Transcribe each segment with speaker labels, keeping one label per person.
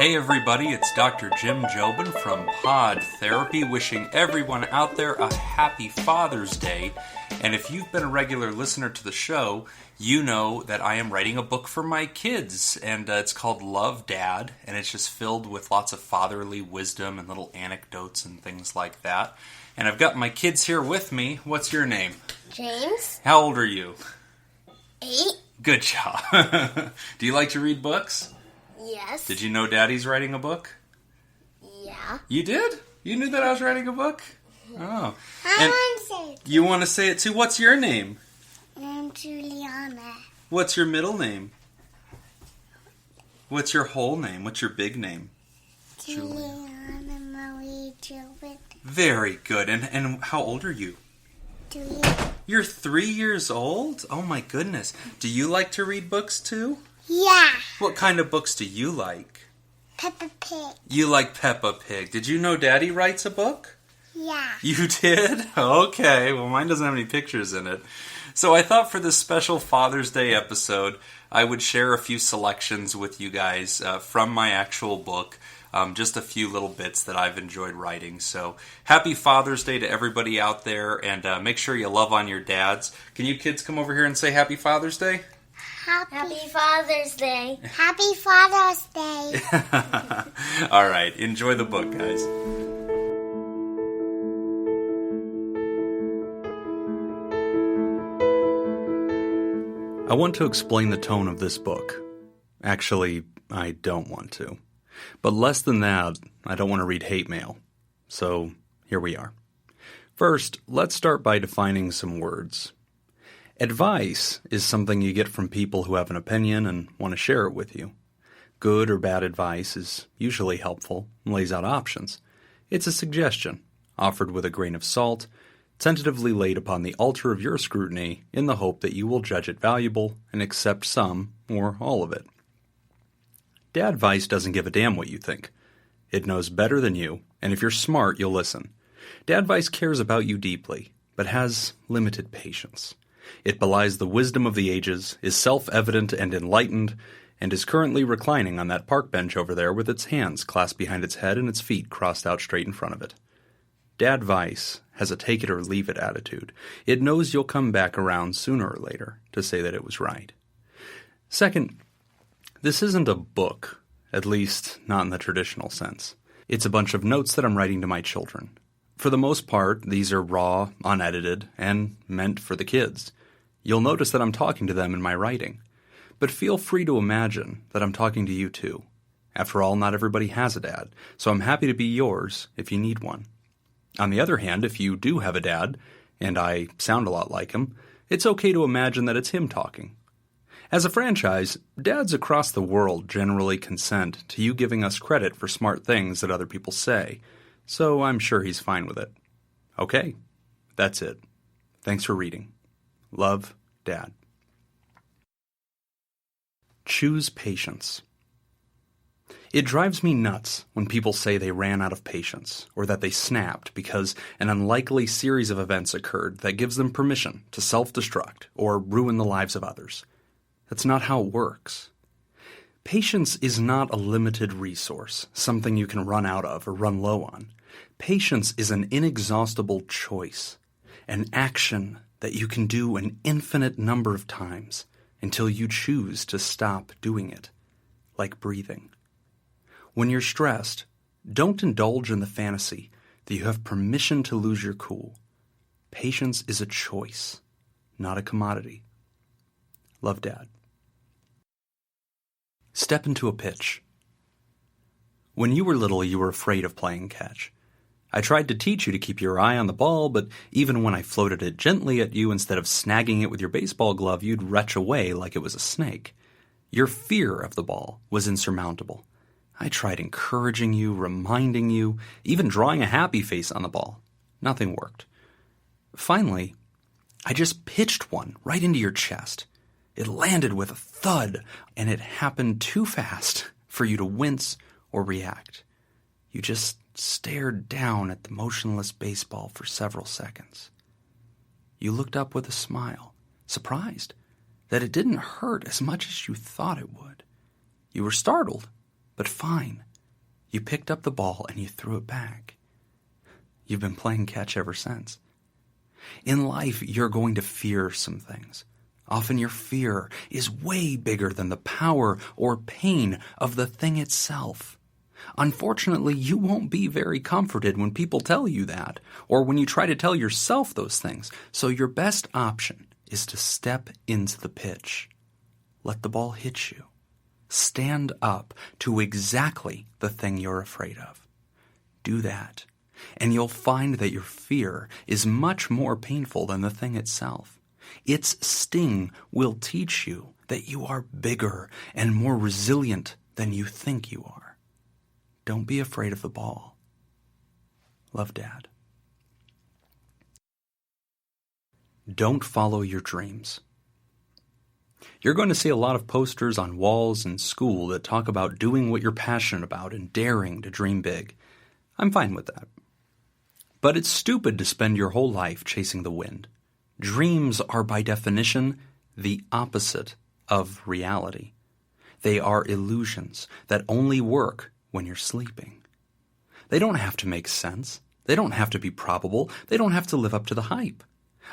Speaker 1: Hey everybody, it's Dr. Jim Jobin from Pod Therapy, wishing everyone out there a happy Father's Day. And if you've been a regular listener to the show, you know that I am writing a book for my kids, and it's called Love, Dad, and it's just filled with lots of fatherly wisdom and little anecdotes and things like that. And I've got my kids here with me. What's your name?
Speaker 2: James.
Speaker 1: How old are you?
Speaker 2: 8.
Speaker 1: Good job. Do you like to read books?
Speaker 2: Yes.
Speaker 1: Did you know Daddy's writing a book?
Speaker 2: Yeah.
Speaker 1: You did? You knew that I was writing a book? Oh.
Speaker 2: I want to say it.
Speaker 1: You want to say it too? What's your name?
Speaker 2: I'm Juliana.
Speaker 1: What's your middle name? What's your whole name? What's your big name?
Speaker 2: Juliana Marie Jobin.
Speaker 1: Very good. And how old are you?
Speaker 2: 2 years.
Speaker 1: You're 3 years old? Oh my goodness. Do you like to read books too?
Speaker 2: Yeah.
Speaker 1: What kind of books do you like?
Speaker 2: Peppa Pig.
Speaker 1: You like Peppa Pig. Did you know Daddy writes a book?
Speaker 2: Yeah.
Speaker 1: You did? Okay. Well, mine doesn't have any pictures in it. So I thought for this special Father's Day episode, I would share a few selections with you guys from my actual book. Just a few little bits that I've enjoyed writing. So happy Father's Day to everybody out there, and make sure you love on your dads. Can you kids come over here and say Happy Father's Day?
Speaker 2: Happy Father's Day. Happy Father's Day.
Speaker 1: All right. Enjoy the book, guys. I want to explain the tone of this book. Actually, I don't want to. But less than that, I don't want to read hate mail. So, here we are. First, let's start by defining some words. Advice is something you get from people who have an opinion and want to share it with you. Good or bad advice is usually helpful and lays out options. It's a suggestion, offered with a grain of salt, tentatively laid upon the altar of your scrutiny in the hope that you will judge it valuable and accept some or all of it. Dadvice doesn't give a damn what you think. It knows better than you, and if you're smart, you'll listen. Dadvice cares about you deeply, but has limited patience. It belies the wisdom of the ages, is self-evident and enlightened, and is currently reclining on that park bench over there with its hands clasped behind its head and its feet crossed out straight in front of it. Dadvice has a take-it-or-leave-it attitude. It knows you'll come back around sooner or later to say that it was right. Second, this isn't a book, at least not in the traditional sense. It's a bunch of notes that I'm writing to my children. For the most part, these are raw, unedited, and meant for the kids. You'll notice that I'm talking to them in my writing. But feel free to imagine that I'm talking to you too. After all, not everybody has a dad, so I'm happy to be yours if you need one. On the other hand, if you do have a dad, and I sound a lot like him, it's okay to imagine that it's him talking. As a franchise, dads across the world generally consent to you giving us credit for smart things that other people say, so I'm sure he's fine with it. Okay, that's it. Thanks for reading. Love, Dad. Choose patience. It drives me nuts when people say they ran out of patience, or that they snapped because an unlikely series of events occurred that gives them permission to self-destruct or ruin the lives of others. That's not how it works. Patience is not a limited resource, something you can run out of or run low on. Patience is an inexhaustible choice, an action that you can do an infinite number of times until you choose to stop doing it, like breathing. When you're stressed, don't indulge in the fantasy that you have permission to lose your cool. Patience is a choice, not a commodity. Love, Dad. Step into a pitch. When you were little, you were afraid of playing catch. I tried to teach you to keep your eye on the ball, but even when I floated it gently at you instead of snagging it with your baseball glove, you'd retch away like it was a snake. Your fear of the ball was insurmountable. I tried encouraging you, reminding you, even drawing a happy face on the ball. Nothing worked. Finally, I just pitched one right into your chest. It landed with a thud, and it happened too fast for you to wince or react. You just stared down at the motionless baseball for several seconds. You looked up with a smile, surprised that it didn't hurt as much as you thought it would. You were startled, but fine. You picked up the ball and you threw it back. You've been playing catch ever since. In life, you're going to fear some things. Often your fear is way bigger than the power or pain of the thing itself. Unfortunately, you won't be very comforted when people tell you that, or when you try to tell yourself those things. So your best option is to step into the pitch. Let the ball hit you. Stand up to exactly the thing you're afraid of. Do that, and you'll find that your fear is much more painful than the thing itself. Its sting will teach you that you are bigger and more resilient than you think you are. Don't be afraid of the ball. Love, Dad. Don't follow your dreams. You're going to see a lot of posters on walls in school that talk about doing what you're passionate about and daring to dream big. I'm fine with that. But it's stupid to spend your whole life chasing the wind. Dreams are by definition the opposite of reality. They are illusions that only work when you're sleeping. They don't have to make sense. They don't have to be probable. They don't have to live up to the hype.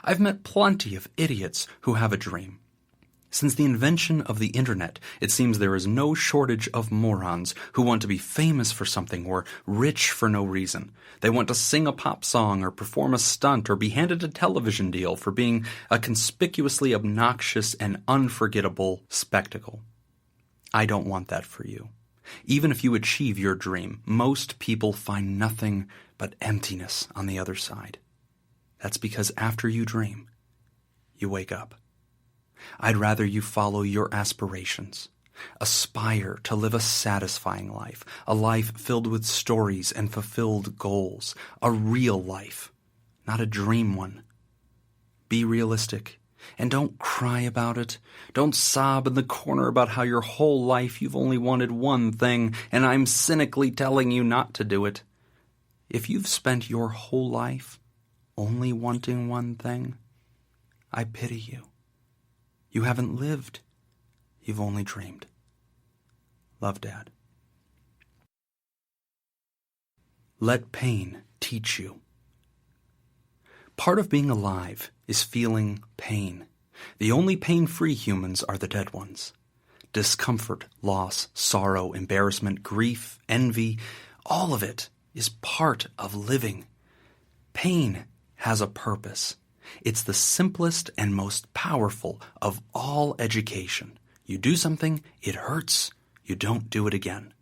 Speaker 1: I've met plenty of idiots who have a dream. Since the invention of the internet, it seems there is no shortage of morons who want to be famous for something or rich for no reason. They want to sing a pop song or perform a stunt or be handed a television deal for being a conspicuously obnoxious and unforgettable spectacle. I don't want that for you. Even if you achieve your dream, most people find nothing but emptiness on the other side. That's because after you dream, you wake up. I'd rather you follow your aspirations. Aspire to live a satisfying life, a life filled with stories and fulfilled goals, a real life, not a dream one. Be realistic, and don't cry about it. Don't sob in the corner about how your whole life you've only wanted one thing, and I'm cynically telling you not to do it. If you've spent your whole life only wanting one thing, I pity you. You haven't lived. You've only dreamed. Love, Dad. Let pain teach you. Part of being alive is feeling pain. The only pain-free humans are the dead ones. Discomfort, loss, sorrow, embarrassment, grief, envy, all of it is part of living. Pain has a purpose. It's the simplest and most powerful of all education. You do something, it hurts, you don't do it again.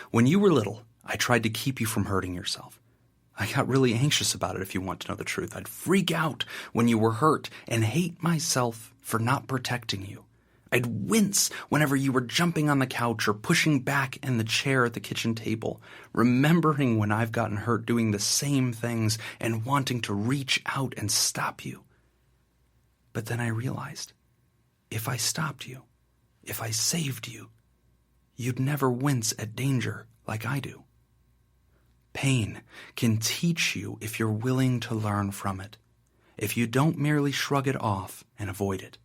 Speaker 1: When you were little, I tried to keep you from hurting yourself. I got really anxious about it, if you want to know the truth. I'd freak out when you were hurt and hate myself for not protecting you. I'd wince whenever you were jumping on the couch or pushing back in the chair at the kitchen table, remembering when I've gotten hurt doing the same things and wanting to reach out and stop you. But then I realized, if I stopped you, if I saved you, you'd never wince at danger like I do. Pain can teach you if you're willing to learn from it, if you don't merely shrug it off and avoid it.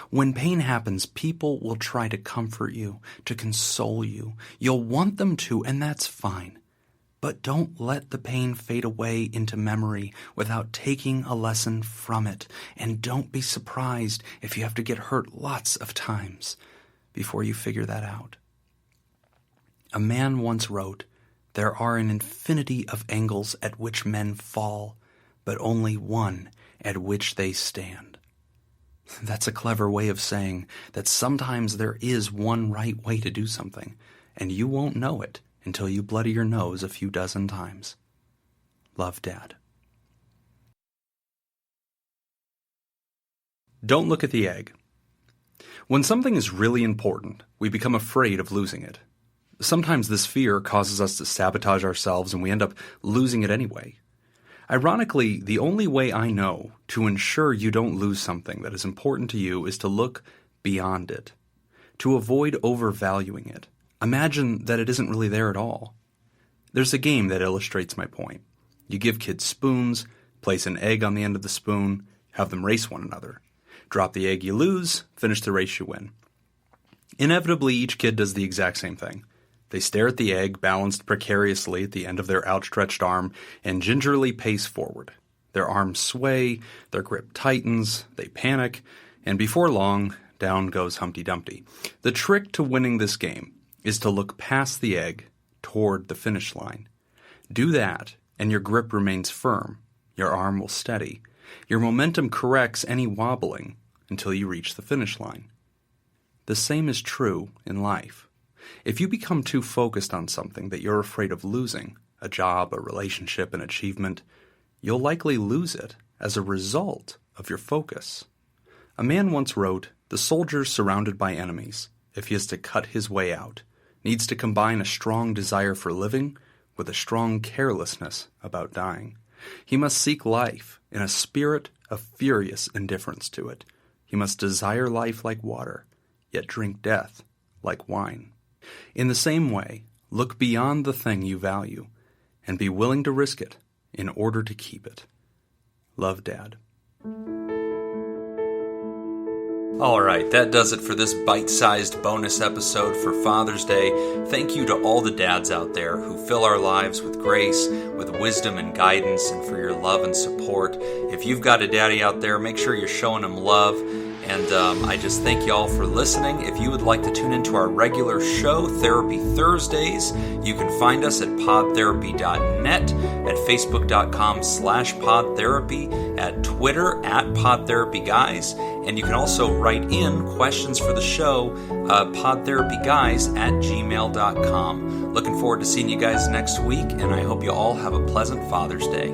Speaker 1: When pain happens, people will try to comfort you, to console you. You'll want them to, and that's fine. But don't let the pain fade away into memory without taking a lesson from it. And don't be surprised if you have to get hurt lots of times before you figure that out. A man once wrote, "There are an infinity of angles at which men fall, but only one at which they stand." That's a clever way of saying that sometimes there is one right way to do something, and you won't know it until you bloody your nose a few dozen times. Love, Dad. Don't look at the egg. When something is really important, we become afraid of losing it. Sometimes this fear causes us to sabotage ourselves and we end up losing it anyway. Ironically, the only way I know to ensure you don't lose something that is important to you is to look beyond it, to avoid overvaluing it. Imagine that it isn't really there at all. There's a game that illustrates my point. You give kids spoons, place an egg on the end of the spoon, have them race one another. Drop the egg, you lose, finish the race, you win. Inevitably, each kid does the exact same thing. They stare at the egg balanced precariously at the end of their outstretched arm and gingerly pace forward. Their arms sway, their grip tightens, they panic, and before long, down goes Humpty Dumpty. The trick to winning this game is to look past the egg toward the finish line. Do that, and your grip remains firm. Your arm will steady. Your momentum corrects any wobbling until you reach the finish line. The same is true in life. If you become too focused on something that you're afraid of losing, a job, a relationship, an achievement, you'll likely lose it as a result of your focus. A man once wrote, "The soldier surrounded by enemies, if he is to cut his way out, needs to combine a strong desire for living with a strong carelessness about dying. He must seek life in a spirit of furious indifference to it. He must desire life like water, yet drink death like wine." In the same way, look beyond the thing you value and be willing to risk it in order to keep it. Love, Dad. All right, that does it for this bite-sized bonus episode for Father's Day. Thank you to all the dads out there who fill our lives with grace, with wisdom and guidance, and for your love and support. If you've got a daddy out there, make sure you're showing him love. And I just thank you all for listening. If you would like to tune into our regular show, Therapy Thursdays, you can find us at podtherapy.net, at facebook.com/podtherapy, at Twitter at PodTherapyGuys, and you can also write in questions for the show, podtherapyguys@gmail.com. Looking forward to seeing you guys next week, and I hope you all have a pleasant Father's Day.